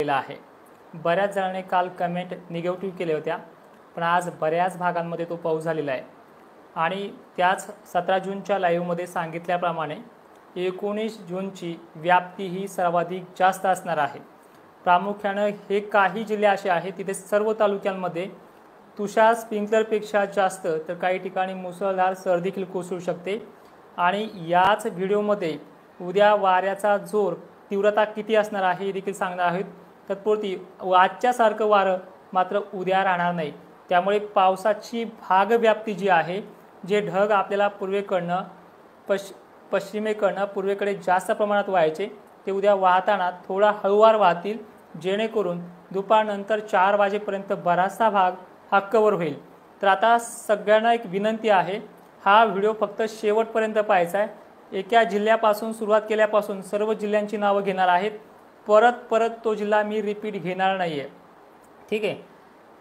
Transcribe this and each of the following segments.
केला आहे। बऱ्याच जणांनी काल कमेंट निगेटिव्ह केल्या होत्या, पण आज बऱ्याच भागांमध्ये तो पाऊस झालेला आहे आणि त्याच 17 जूनच्या लाईव्हमध्ये सांगितल्याप्रमाणे 19 जूनची व्याप्ती ही सर्वाधिक जास्त असणार आहे। प्रामुख्याने हे काही जिल्हे असे आहेत तिथे सर्व तालुक्यांमध्ये तुषार स्प्रिंकलरपेक्षा जास्त तर काही ठिकाणी मुसळधार सर देखील कोसळू शकते आणि याच व्हिडिओमध्ये उद्या वाऱ्याचा जोर तीव्रता किती असणार आहे हे देखील सांगणार आहोत। तत्पुरती आजच्या सारखं वारं मात्र उद्या राहणार नाही, त्यामुळे पावसाची भागव्याप्ती जी आहे, जे ढग आपल्याला पूर्वेकडनं पश्चिमेकडनं पूर्वेकडे जास्त प्रमाणात व्हायचे ते उद्या वाहताना थोडा हळूवार वाहतील, जेणेकरून दुपारनंतर 4 वाजेपर्यंत बराचसा भाग हा कव्हर होईल। तर आता सगळ्यांना एक विनंती आहे, हा व्हिडिओ फक्त शेवटपर्यंत पाहायचा आहे। एका जिल्ह्यापासून सुरुवात केल्यापासून सर्व जिल्ह्यांची नावं घेणार आहेत, परत तो जिल्हा मी रिपीट घेणार नाही आहे, ठीक आहे।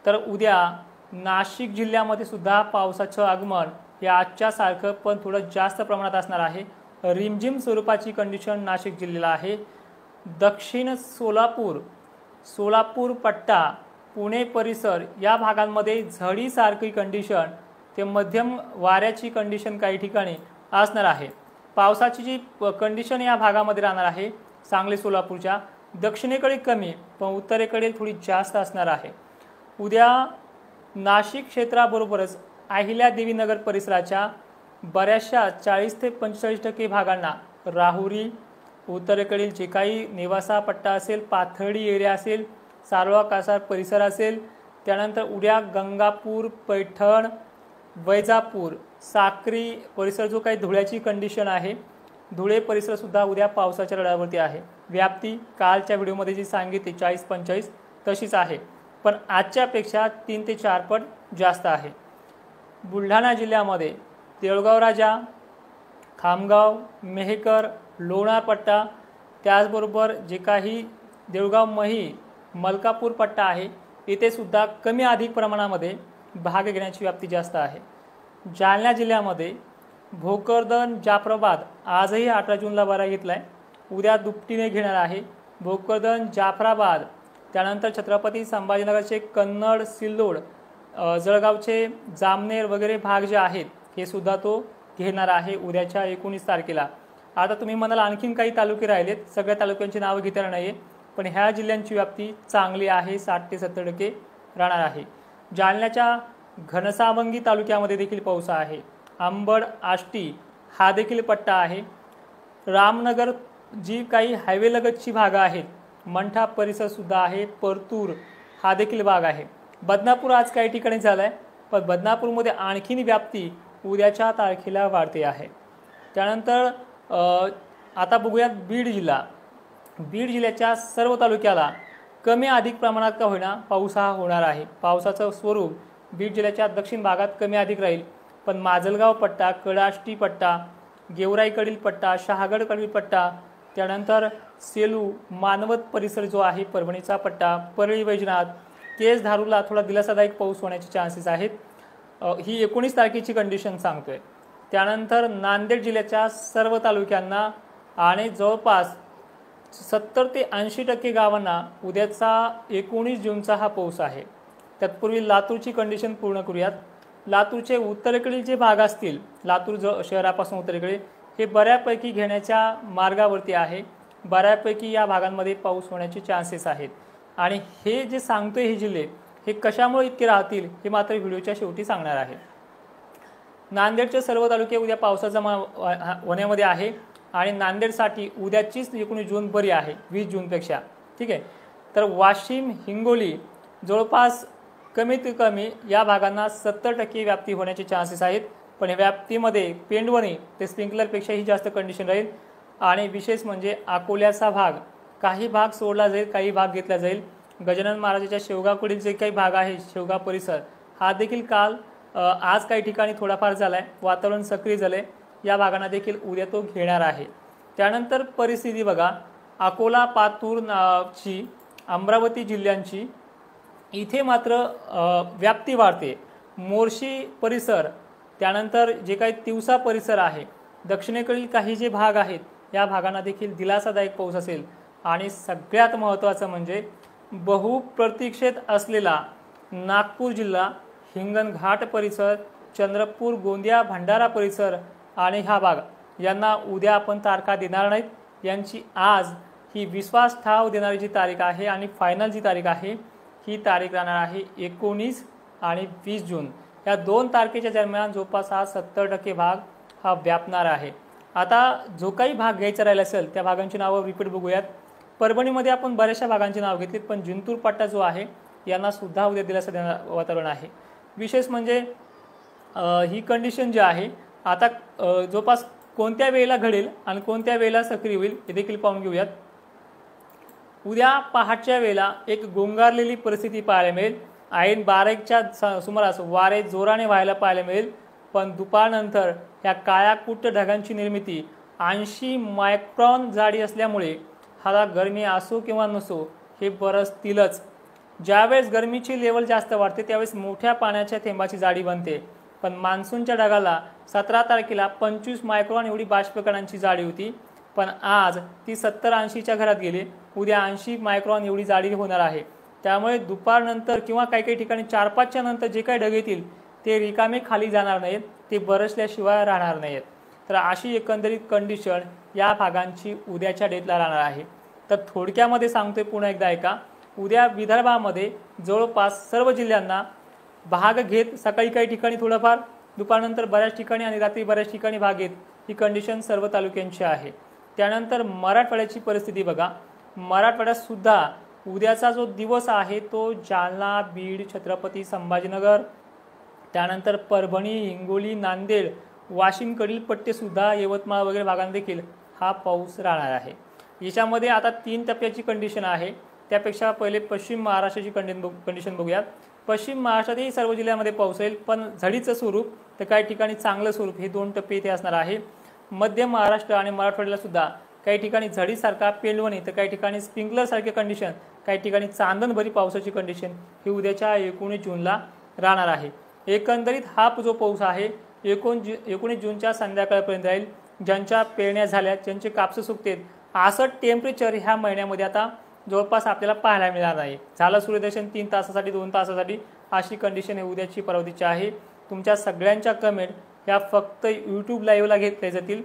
तर उद्या नाशिक जिल्ह्यामध्ये सुद्धा पावसाचं आगमन हे आजच्या सारखं पण थोडं जास्त प्रमाणात असणार आहे। रिमझिम स्वरूपाची कंडिशन नाशिक जिल्ह्याला आहे। दक्षिण सोलापूर पट्टा, पुणे परिसर या भागांमध्ये झडीसारखी कंडिशन ते मध्यम वाऱ्याची कंडिशन काही ठिकाणी असणार आहे। पावसाची जी कंडिशन या भागामध्ये राहणार आहे, सांगली सोलापूरच्या दक्षिणेकडे कमी पण उत्तरेकडे थोडी जास्त असणार आहे। उद्या नाशिक क्षेत्राबरोबरच अहिल्यादेवीनगर परिसराच्या बऱ्याचशा 40 ते 45% भागांना राहुरी, उत्तरेकडील जे काही निवासा पट्टा असेल, पाथर्डी एरिया असेल, सारोळा कासार परिसर असेल, त्यानंतर उद्या गंगापूर, पैठण, वैजापूर, साक्री परिसर जो काही धुळ्याची कंडिशन आहे, धुळे परिसर सुद्धा उद्या पावसाच्या रडावरती आहे। व्याप्ती कालच्या व्हिडिओमध्ये जी सांगितली 40-45 तशीच आहे, पण आजच्यापेक्षा 3 ते 4 पट जास्त आहे। बुलढाणा जिल्ह्यामध्ये देऊळगाव राजा, खामगाव, मेहकर, लोणार पट्टा, त्याचबरोबर जे काही देऊळगाव मही, मलकापूर पट्टा आहे, इथे सुद्धा कमी अधिक प्रमाणामध्ये भाग घेण्याची व्याप्ती जास्त आहे। जालना जिल्ह्यामध्ये भोकरदन, जाफराबाद आजही 18 जूनला वारा घेतलाय, उद्या दुपटीने घेणार आहे। भोकरदन, जाफराबाद, त्यानंतर छत्रपती संभाजीनगरचे कन्नड, सिल्लोड, जळगावचे जामनेर वगैरे भाग जे आहेत हे सुद्धा तो घेणार आहे उद्याच्या 19 तारखेला। आता तुम्ही म्हणाल आणखीन काही तालुके राहिलेत, सगळ्या तालुक्यांची नावं घेता नाही, पण ह्या जिल्ह्यांची व्याप्ती चांगली आहे, 60 ते 70% राहणार आहे। जालन्याच्या घनसावंगी तालुक्यामध्ये देखील पाऊस आहे। अंबड, आष्टी हा देखील पट्टा आहे। रामनगर जी काही हायवे लगतची भाग आहेत, मंठा परिसर सुद्धा आहे, परतूर हा देखील भाग आहे। बदनापूर आज काही ठिकाणी झालाय, पण बदनापूरमध्ये आणखीन व्याप्ती उद्याच्या तारखेला वाढते आहे। त्यानंतर आता बघूयात बीड जिल्हा। बीड जिल्ह्याच्या सर्व तालुक्याला कमी अधिक प्रमाणात का होईना पाऊस हा होणार आहे। पावसाचं स्वरूप बीड जिल्ह्याच्या दक्षिण भागात कमी अधिक राहील, पण माजलगाव पट्टा, कडाष्टी पट्टा, गेवराईकडील पट्टा, शहागडकडील पट्टा, त्यानंतर सेलू, मानवत परिसर जो आहे, परभणीचा पट्टा, परळी वैजनाथ, केस धारूरला थोडा दिलासादायक पाऊस होण्याचे चान्सेस आहेत। ही 19 तारखेची कंडिशन सांगतोय। त्यानंतर नांदेड जिल्ह्याच्या सर्व तालुक्यांना आणि जवळपास 70 ते 80% गावांना उद्याचा 19 जूनचा हा पाऊस आहे। तत्पूर्वी लातूरची कंडिशन पूर्ण करूयात। लातूरचे उत्तरेकडील जे भाग असतील, लातूर शहरापासून उत्तरेकडे, हे बऱ्यापैकी घेण्याच्या मार्गावरती आहे। बऱ्यापैकी या भागांमध्ये पाऊस होण्याचे चान्सेस आहेत आणि हे जे सांगतोय हे जिल्हे हे कशामुळे इतके राहतील हे मात्र व्हिडिओच्या शेवटी सांगणार आहे। नांदेडचे सर्व तालुके उद्या पावसाचा होण्यामध्ये आहे आणि नांदेडसाठी उद्याचीच 19 जून बरी आहे 20 जूनपेक्षा, ठीक आहे। तर वाशिम, हिंगोली जवळपास कमीत कमी या भागांना 70% व्याप्ती होण्याचे चान्सेस आहेत, पण या व्याप्तीमध्ये पेंडवणी ते स्प्रिंकलरपेक्षाही जास्त कंडिशन राहील आणि विशेष म्हणजे अकोल्याचा भाग, काही भाग सोडला जाईल, काही भाग घेतला जाईल। गजानन महाराजांच्या शेवगावकडील जे काही भाग आहे, शेवगाव परिसर हा देखील काल आज काही ठिकाणी थोडाफार झालाय, वातावरण सक्रिय झाले, या भागांना देखील उद्या तो घेणार आहे। त्यानंतर परिस्थिती बघा, अकोला, पातूर ची, अमरावती जिल्ह्यांची इथे मात्र व्याप्ती वाढते। मोर्शी परिसर, त्यानंतर जे काही तिवसा परिसर आहे, दक्षिणेकडील काही जे भाग आहेत या भागांना देखील दिलासादायक पाऊस असेल आणि सगळ्यात महत्त्वाचं म्हणजे बहुप्रतीक्षित असलेला नागपूर जिल्हा, हिंगणघाट परिसर, चंद्रपूर, गोंदिया, भंडारा परिसर आणि हा भाग यांना उद्या आपण तारखा देणार नाहीत। यांची आज ही विश्वास ठाव देणारी जी तारीख आहे आणि फायनल जी तारीख आहे ही तारीख राहणार आहे 19 आणि 20 जून। या 2 तारखेच्या दरम्यान जवळपास हा 70% भाग हा व्यापणार आहे। आता जो काही भाग घ्यायचा राहिला असेल त्या भागांची नावं रिपीट बघूयात। परभणीमध्ये आपण बऱ्याचशा भागांची नाव घेतलीत, पण जिंतूर पट्टा जो आहे यांना सुद्धा उद्या दिलासा देणारं वातावरण आहे। विशेष म्हणजे ही कंडिशन जी आहे आता जवळपास कोणत्या वेळेला घडेल आणि कोणत्या वेळेला सक्रिय होईल हे देखील पाहून घेऊयात। उद्या पहाटच्या वेळेला एक गोंगारलेली परिस्थिती पाहायला मिळेल। ऐन 12च्या सुमारास वारे जोराने व्हायला पाहायला मिळेल, पण दुपारनंतर या काळ्याकुट्ट ढगांची निर्मिती 80 मायक्रॉन जाडी असल्यामुळे हाला गरमी असो किंवा नसो हे बरसतीलच। ज्यावेळेस गरमीची लेवल जास्त वाढते त्यावेळेस मोठ्या पाण्याच्या थेंबाची जाडी बनते, पण मान्सूनच्या ढगाला 17 तारखेला 25 मायक्रॉन एवढी बाष्पकणांची जाडी होती, पण आज ती 70-80च्या घरात गेली। उद्या 80 मायक्रॉन एवढी जाडी होणार आहे। त्यामुळे दुपारनंतर किंवा काही ठिकाणी 4-5च्या नंतर जे काही ढग येतील ते रिकामे खाली जाणार नाहीत, ते बरसल्याशिवाय राहणार नाहीत। तर अशी एकंदरीत कंडिशन या भागांची उद्याच्या डेटला राहणार आहे। तर थोडक्यामध्ये सांगतोय पुन्हा एकदा ऐका। उद्या विदर्भामध्ये जवळपास सर्व जिल्ह्यांना भाग घेत सकाळी काही ठिकाणी थोडंफार, दुपारनंतर बऱ्याच ठिकाणी आणि रात्री बऱ्याच ठिकाणी भाग घेत ही कंडिशन सर्व तालुक्यांची आहे। त्यानंतर मराठवाड्याची परिस्थिती बघा। मराठवाड्यात सुद्धा उद्याचा जो दिवस आहे तो जालना, बीड, छत्रपती संभाजीनगर, त्यानंतर परभणी, हिंगोली, नांदेड, वाशिमकडील पट्टेसुद्धा, यवतमाळ वगैरे भागांत देखील हा पाऊस राहणार आहे। याच्यामध्ये आता 3 टप्प्याची कंडिशन आहे। त्यापेक्षा पहिले पश्चिम महाराष्ट्राची कंडिशन बघूयात। पश्चिम महाराष्ट्रातही सर्व जिल्ह्यांमध्ये पाऊस येईल, पण झडीचं स्वरूप तर काही ठिकाणी चांगलं स्वरूप हे 2 टप्पे इथे असणार आहे। मध्य महाराष्ट्र आणि मराठवाड्याला सुद्धा काही ठिकाणी झडीसारखा पेलवणी तर काही ठिकाणी स्प्रिंकलर सारखी कंडिशन, काही ठिकाणी चांदणभरी पावसाची कंडिशन ही उद्याच्या 19 जूनला राहणार आहे। एकंदरीत हा जो पाऊस आहे 19 जूनच्या संध्याकाळपर्यंत राहील। ज्यांच्या पेरण्या झाल्या, ज्यांचे कापस सुकतेत, असं टेम्परेचर ह्या महिन्यामध्ये आता जवळपास आपल्याला पाहायला मिळणार नाही। झालं सूर्यदर्शन 3 तासासाठी 2 तासासाठी अशी कंडिशन आहे उद्याची परवतीची आहे। तुमच्या सगळ्यांच्या कमेंट ह्या फक्त यूट्यूब लाईव्हला घेतल्या जातील,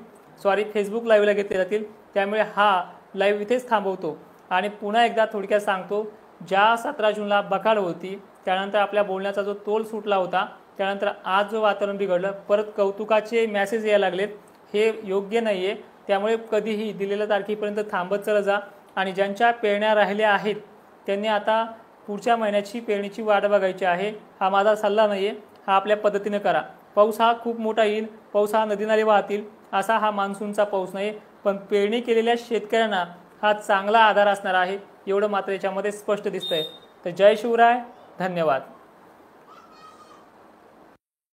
फेसबुक लाईव्हला घेतल्या जातील। त्यामुळे हा लाईव्ह इथेच थांबवतो आणि पुन्हा एकदा थोडक्यात सांगतो, ज्या 17 जूनला बकाल होती त्यानंतर आपल्या बोलण्याचा जो तोल सुटला होता, त्यानंतर आज जो वातावरण बिघडलं, परत कौतुकाचे मेसेज यायला लागलेत, हे योग्य नाही आहे। त्यामुळे कधीही दिलेल्या तारखेपर्यंत थांबत चला जा आणि ज्यांच्या पेरण्या राहिल्या आहेत त्यांनी आता पुढच्या महिन्याची पेरणीची वाट बघायची आहे। हा माझा सल्ला नाही आहे, हा आपल्या पद्धतीने करा। पाऊस हा खूप मोठा येईल, पाऊस हा नदी नाले वाहतील असा हा मान्सूनचा पाऊस नाही, पण पेरणी केलेल्या शेतकऱ्यांना हा चांगला आधार असणार आहे, एवढं मात्र याच्यामध्ये स्पष्ट दिसतंय। तर जय शिवराय, धन्यवाद।